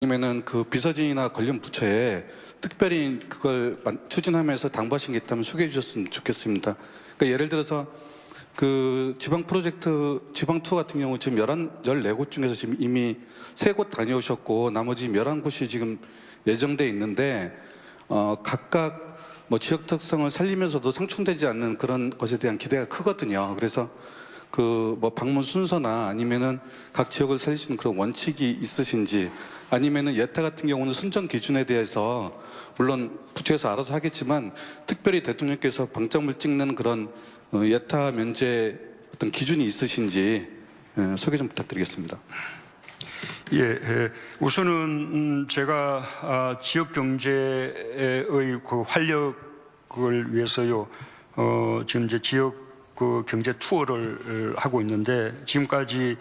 경우에는 그 비서진이나 관련 부처에 특별히 그걸 추진하면서 당부하신 게 있다면 소개해 주셨으면 좋겠습니다. 그러니까 예를 들어서 그 지방 프로젝트 지방 투어 같은 경우 지금 14곳 중에서 지금 이미 3곳 다녀오셨고 나머지 11곳이 지금 예정돼 있는데 각각 뭐 지역 특성을 살리면서도 상충되지 않는 그런 것에 대한 기대가 크거든요. 그래서 그 뭐 방문 순서나 아니면은 각 지역을 살리시는 그런 원칙이 있으신지, 아니면은 예타 같은 경우는 선정 기준에 대해서 물론 부처에서 알아서 하겠지만 특별히 대통령께서 방점을 찍는 그런 예타 면제 어떤 기준이 있으신지 소개 좀 부탁드리겠습니다. 예, 우선은 제가 지역 경제의 그 활력을 위해서요, 지금 이제 지역 그 경제 투어를 하고 있는데 지금까지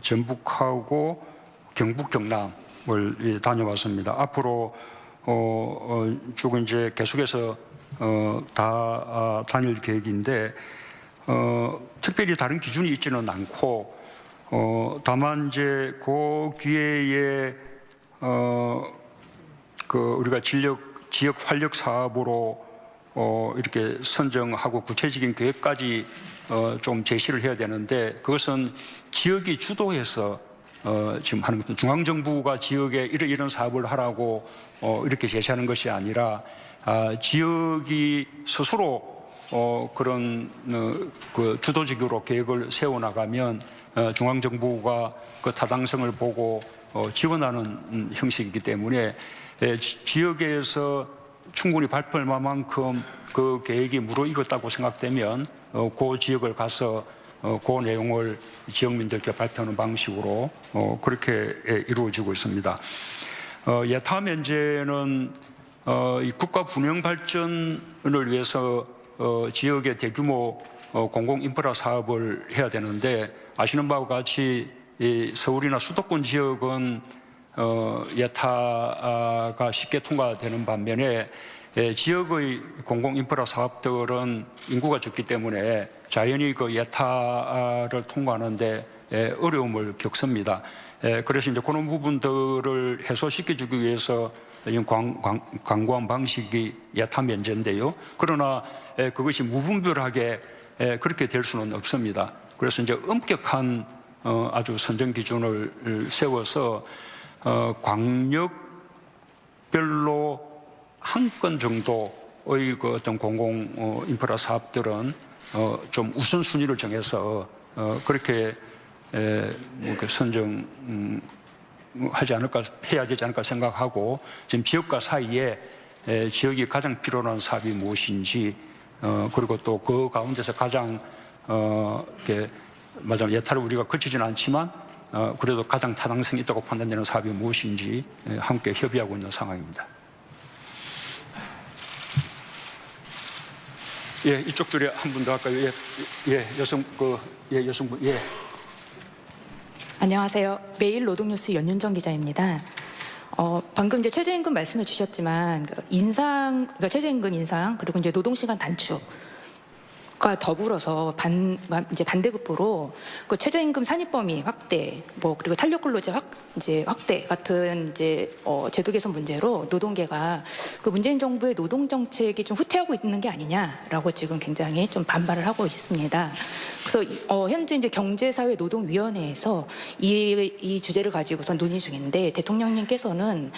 전북하고 경북, 경남을 다녀왔습니다. 앞으로 쭉 이제 계속해서 다 다닐 계획인데 특별히 다른 기준이 있지는 않고 다만 이제 그 기회에 그 우리가 지역 활력 사업으로 이렇게 선정하고 구체적인 계획까지 좀 제시를 해야 되는데, 그것은 지역이 주도해서 지금 하는 것은 중앙정부가 지역에 이런 사업을 하라고 이렇게 제시하는 것이 아니라 지역이 스스로 그런 그 주도적으로 계획을 세워나가면 중앙정부가 그 타당성을 보고 지원하는 형식이기 때문에 지역에서 충분히 발표할 만큼 그 계획이 무르익었다고 생각되면 그 지역을 가서 그 내용을 지역민들께 발표하는 방식으로 그렇게 이루어지고 있습니다. 예타 면제는 이 국가 분영 발전을 위해서 지역의 대규모 공공 인프라 사업을 해야 되는데, 아시는 바와 같이 이 서울이나 수도권 지역은 예타가 쉽게 통과되는 반면에 지역의 공공 인프라 사업들은 인구가 적기 때문에 자연히 그 예타를 통과하는데 어려움을 겪습니다. 그래서 이제 그런 부분들을 해소시켜주기 위해서 광고한 방식이 예타 면제인데요. 그러나 그것이 무분별하게 그렇게 될 수는 없습니다. 그래서 이제 엄격한 아주 선정 기준을 세워서 광역별로 한 건 정도의 그 어떤 공공 인프라 사업들은 좀 우선순위를 정해서 그렇게 선정 해야 되지 않을까 생각하고, 지금 지역과 사이에 지역이 가장 필요한 사업이 무엇인지, 그리고 또 그 가운데서 가장 맞아 예타를 우리가 거치지는 않지만 그래도 가장 타당성이 있다고 판단되는 사업이 무엇인지 함께 협의하고 있는 상황입니다. 예, 이쪽들에 한 분 더 할까요? 여성분, 예. 안녕하세요. 매일 노동뉴스 연윤정 기자입니다. 방금 이제 최저임금 말씀해 주셨지만 그러니까 최저임금 인상 그리고 이제 노동시간 단축 과 더불어서 이제 반대급부로 그 최저임금 산입 범위 확대, 그리고 탄력근로제 확대 같은 이제 제도 개선 문제로 노동계가 그 문재인 정부의 노동 정책이 좀 후퇴하고 있는 게 아니냐라고 지금 굉장히 좀 반발을 하고 있습니다. 그래서 현재 이제 경제사회노동위원회에서 이 주제를 가지고서 논의 중인데, 대통령님께서는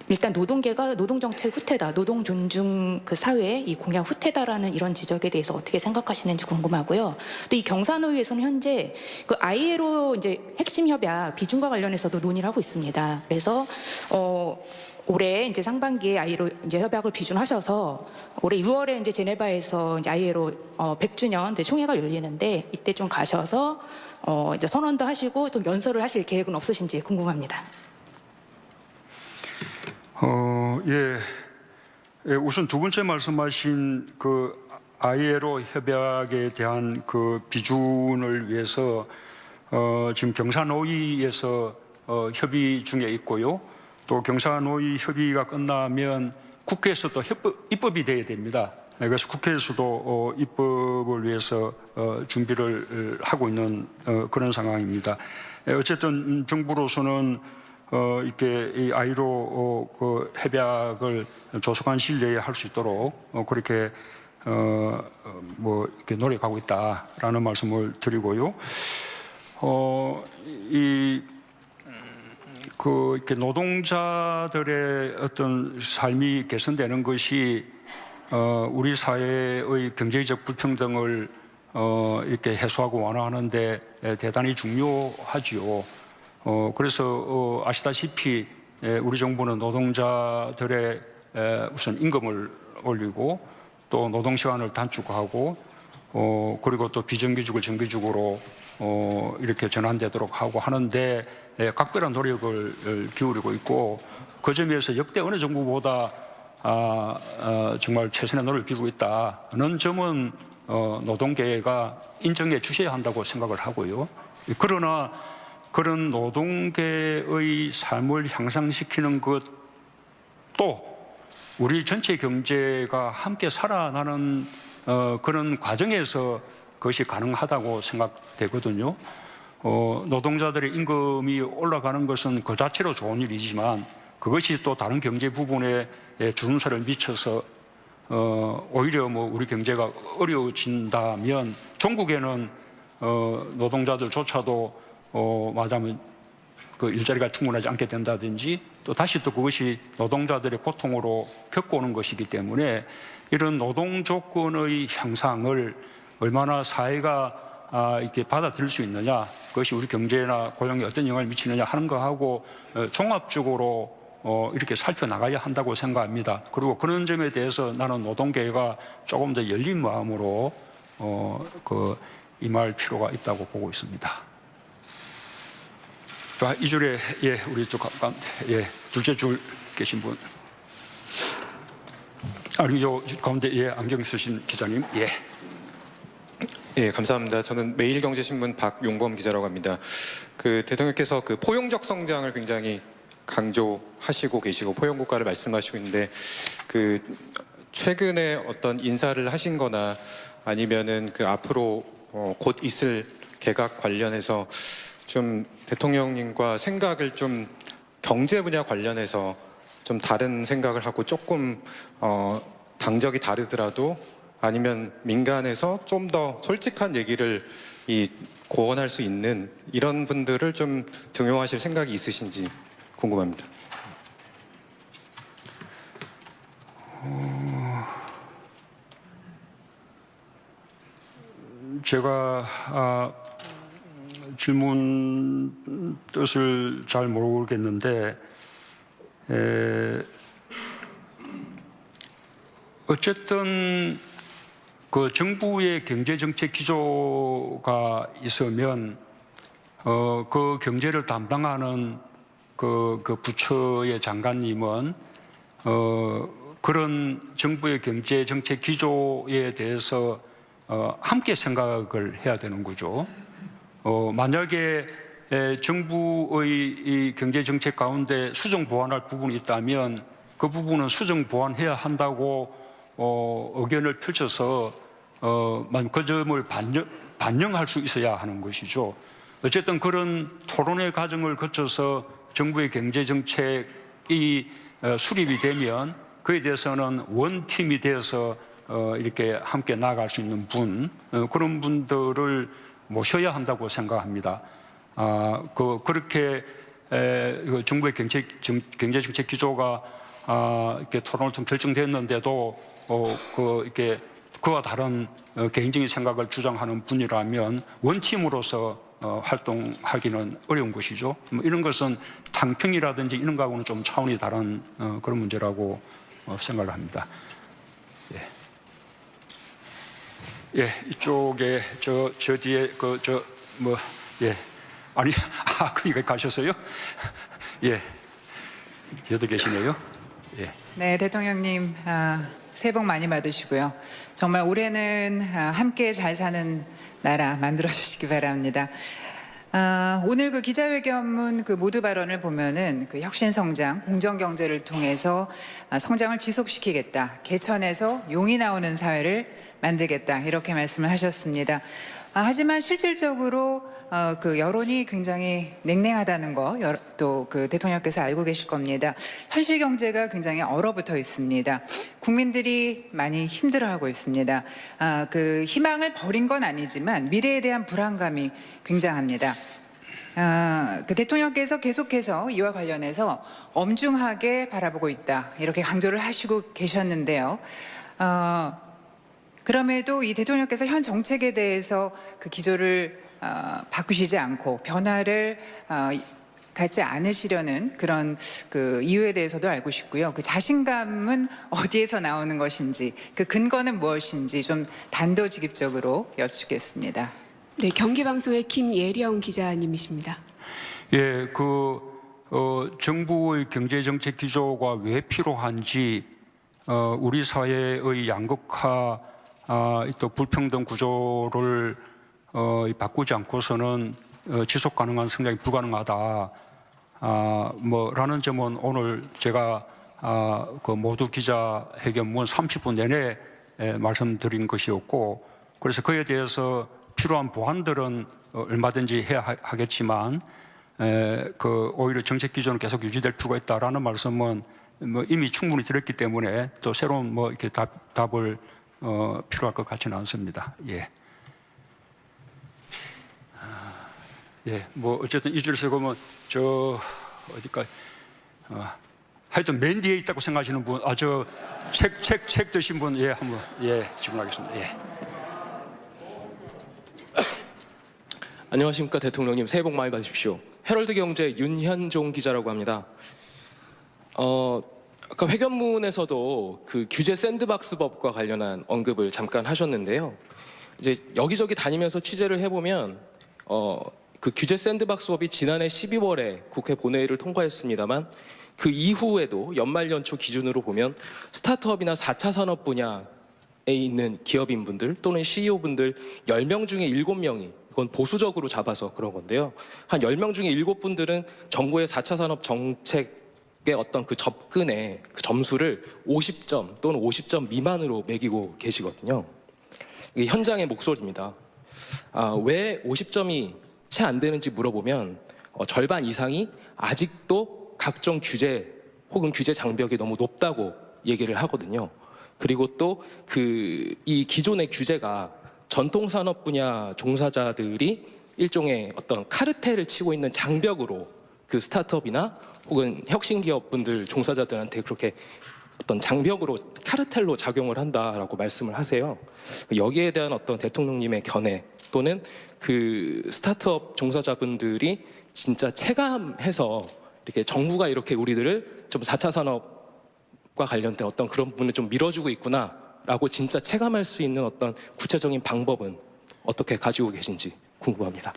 일단 노동계가 노동정책 후퇴다, 노동 존중 그 사회 이 공약 후퇴다라는 이런 지적에 대해서 어떻게 생각하시는지 궁금하고요. 또 이 경사노위에서는 현재 그 ILO 이제 핵심 협약 비준과 관련해서도 논의를 하고 있습니다. 그래서 올해 이제 상반기에 ILO 이제 협약을 비준하셔서 올해 6월에 이제 제네바에서 이제 ILO 100주년 이제 총회가 열리는데, 이때 좀 가셔서 이제 선언도 하시고 좀 연설을 하실 계획은 없으신지 궁금합니다. 우선 두 번째 말씀하신 그 ILO 협약에 대한 그 비준을 위해서 지금 경사노위에서 협의 중에 있고요. 또 경사노위 협의가 끝나면 국회에서 또 입법이 돼야 됩니다. 그래서 국회에서도 입법을 위해서 준비를 하고 있는 그런 상황입니다. 어쨌든 정부로서는 이렇게 이 아이로 그 협약을 조속한 시일 내에 할 수 있도록 그렇게 뭐 이렇게 노력하고 있다라는 말씀을 드리고요. 이렇게 노동자들의 어떤 삶이 개선되는 것이 우리 사회의 경제적 불평등을 이렇게 해소하고 완화하는데 대단히 중요하지요. 그래서 아시다시피 우리 정부는 노동자들의 우선 임금을 올리고 또 노동 시간을 단축하고 그리고 또 비정규직을 정규직으로 이렇게 전환되도록 하고 하는데 각별한 노력을 기울이고 있고 그 점에서 역대 어느 정부보다 정말 최선의 노력을 기울이고 있다는 점은 노동계가 인정해 주셔야 한다고 생각을 하고요. 그러나 그런 노동계의 삶을 향상시키는 것도 우리 전체 경제가 함께 살아나는 그런 과정에서 그것이 가능하다고 생각되거든요. 노동자들의 임금이 올라가는 것은 그 자체로 좋은 일이지만 그것이 또 다른 경제 부분에 주름살을 미쳐서 오히려 뭐 우리 경제가 어려워진다면 종국에는 노동자들조차도 말하자면 그 일자리가 충분하지 않게 된다든지 또 다시 또 그것이 노동자들의 고통으로 겪어오는 것이기 때문에 이런 노동 조건의 향상을 얼마나 사회가 이렇게 받아들일 수 있느냐, 그것이 우리 경제나 고용에 어떤 영향을 미치느냐 하는 거하고 종합적으로 이렇게 살펴나가야 한다고 생각합니다. 그리고 그런 점에 대해서 나는 노동계가 조금 더 열린 마음으로 임할 필요가 있다고 보고 있습니다. 자, 이 줄에 우리 쪽 가운데 둘째 줄 계신 분. 아니 요 가운데 안경 쓰신 기자님. 예, 감사합니다. 저는 매일경제신문 박용범 기자라고 합니다. 그 대통령께서 그 포용적 성장을 굉장히 강조하시고 계시고 포용국가를 말씀하시고 있는데 그 최근에 어떤 인사를 하신거나 아니면은 그 앞으로 곧 있을 개각 관련해서 좀 대통령님과 생각을 좀 경제 분야 관련해서 좀 다른 생각을 하고 조금 당적이 다르더라도 아니면 민간에서 좀 더 솔직한 얘기를 고언할 수 있는 이런 분들을 좀 등용하실 생각이 있으신지 궁금합니다. 제가 질문 뜻을 잘 모르겠는데 어쨌든 그 정부의 경제정책 기조가 있으면 그 경제를 담당하는 그 부처의 장관님은 그런 정부의 경제정책 기조에 대해서 함께 생각을 해야 되는 거죠. 만약에 정부의 이 경제정책 가운데 수정 보완할 부분이 있다면 그 부분은 수정 보완해야 한다고 의견을 펼쳐서 그 점을 반영할 수 있어야 하는 것이죠. 어쨌든 그런 토론의 과정을 거쳐서 정부의 경제정책이 수립이 되면 그에 대해서는 원팀이 되어서 이렇게 함께 나아갈 수 있는 그런 분들을 모셔야 한다고 생각합니다. 그렇게 정부의 경제정책 기조가 이렇게 토론을 좀 결정됐는데도 이렇게 그와 다른 개인적인 생각을 주장하는 분이라면 원팀으로서 활동하기는 어려운 것이죠. 이런 것은 탕평이라든지 이런 거하고는 좀 차원이 다른 그런 문제라고 생각을 합니다. 이쪽에 저 뒤에 아니 거기 가셨어요? 뒤에도 계시네요. 네, 대통령님 새해 복 많이 받으시고요. 정말 올해는 함께 잘 사는 나라 만들어 주시기 바랍니다. 오늘 그 기자회견문 그 모두 발언을 보면은 그 혁신 성장, 공정 경제를 통해서 성장을 지속시키겠다. 개천에서 용이 나오는 사회를 만들겠다. 이렇게 말씀을 하셨습니다. 하지만 실질적으로 그 여론이 굉장히 냉랭하다는 거 또 그 대통령께서 알고 계실 겁니다. 현실 경제가 굉장히 얼어붙어 있습니다. 국민들이 많이 힘들어하고 있습니다. 그 희망을 버린 건 아니지만 미래에 대한 불안감이 굉장합니다. 그 대통령께서 계속해서 이와 관련해서 엄중하게 바라보고 있다 이렇게 강조를 하시고 계셨는데요. 그럼에도 이 대통령께서 현 정책에 대해서 그 기조를 바꾸시지 않고 변화를 갖지 않으시려는 그런 그 이유에 대해서도 알고 싶고요. 그 자신감은 어디에서 나오는 것인지, 그 근거는 무엇인지 좀 단도직입적으로 여쭙겠습니다. 네, 경기방송의 김예령 기자님이십니다. 예, 정부의 경제정책 기조가 왜 필요한지 우리 사회의 양극화 또 불평등 구조를 바꾸지 않고서는 지속 가능한 성장이 불가능하다. 라는 점은 오늘 제가 그 모두 기자회견문 30분 내내 말씀드린 것이었고, 그래서 그에 대해서 필요한 보완들은 얼마든지 해야 하겠지만 오히려 정책 기조는 계속 유지될 필요가 있다라는 말씀은 이미 충분히 드렸기 때문에 또 새로운 이렇게 답을 필요할 것 같지는 않습니다. 예. 예, 어쨌든 이 줄에서 보면 어디까 하여튼 맨 뒤에 있다고 생각하시는 분, 책 드신 분, 예, 한번 질문하겠습니다. 예. 안녕하십니까 대통령님, 새해 복 많이 받으십시오. 헤럴드 경제 윤현종 기자라고 합니다. 아까 회견문에서도 그 규제 샌드박스법과 관련한 언급을 잠깐 하셨는데요. 이제 여기저기 다니면서 취재를 해보면 그 규제 샌드박스법이 지난해 12월에 국회 본회의를 통과했습니다만 그 이후에도 연말 연초 기준으로 보면 스타트업이나 4차 산업 분야에 있는 기업인분들 또는 CEO분들 10명 중에 7명이, 이건 보수적으로 잡아서 그런 건데요, 한 10명 중에 7분들은 정부의 4차 산업 정책의 어떤 그 접근의 그 점수를 50점 또는 50점 미만으로 매기고 계시거든요. 이게 현장의 목소리입니다. 왜 50점이 채 안 되는지 물어보면 절반 이상이 아직도 각종 규제 혹은 규제 장벽이 너무 높다고 얘기를 하거든요. 그리고 또 이 기존의 규제가 전통 산업 분야 종사자들이 일종의 어떤 카르텔을 치고 있는 장벽으로 그 스타트업이나 혹은 혁신 기업분들 종사자들한테 그렇게 어떤 장벽으로 카르텔로 작용을 한다라고 말씀을 하세요. 여기에 대한 어떤 대통령님의 견해 또는 그 스타트업 종사자분들이 진짜 체감해서 이렇게 정부가 이렇게 우리들을 좀 4차 산업과 관련된 어떤 그런 부분을 좀 밀어주고 있구나라고 진짜 체감할 수 있는 어떤 구체적인 방법은 어떻게 가지고 계신지 궁금합니다.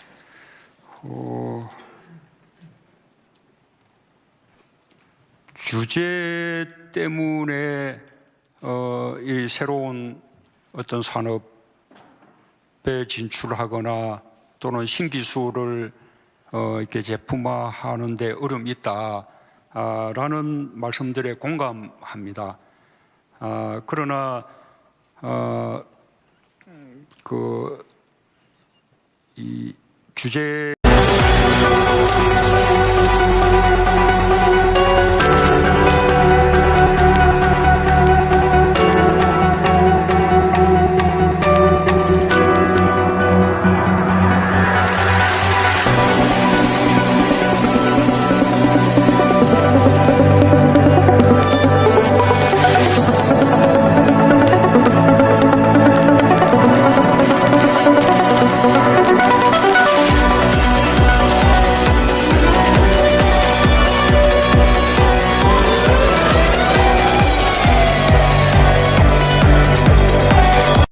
규제 때문에 이 새로운 어떤 산업에 진출하거나 또는 신기술을 이렇게 제품화하는 데 어려움이 있다라는 말씀들에 공감합니다. 그러나 이 규제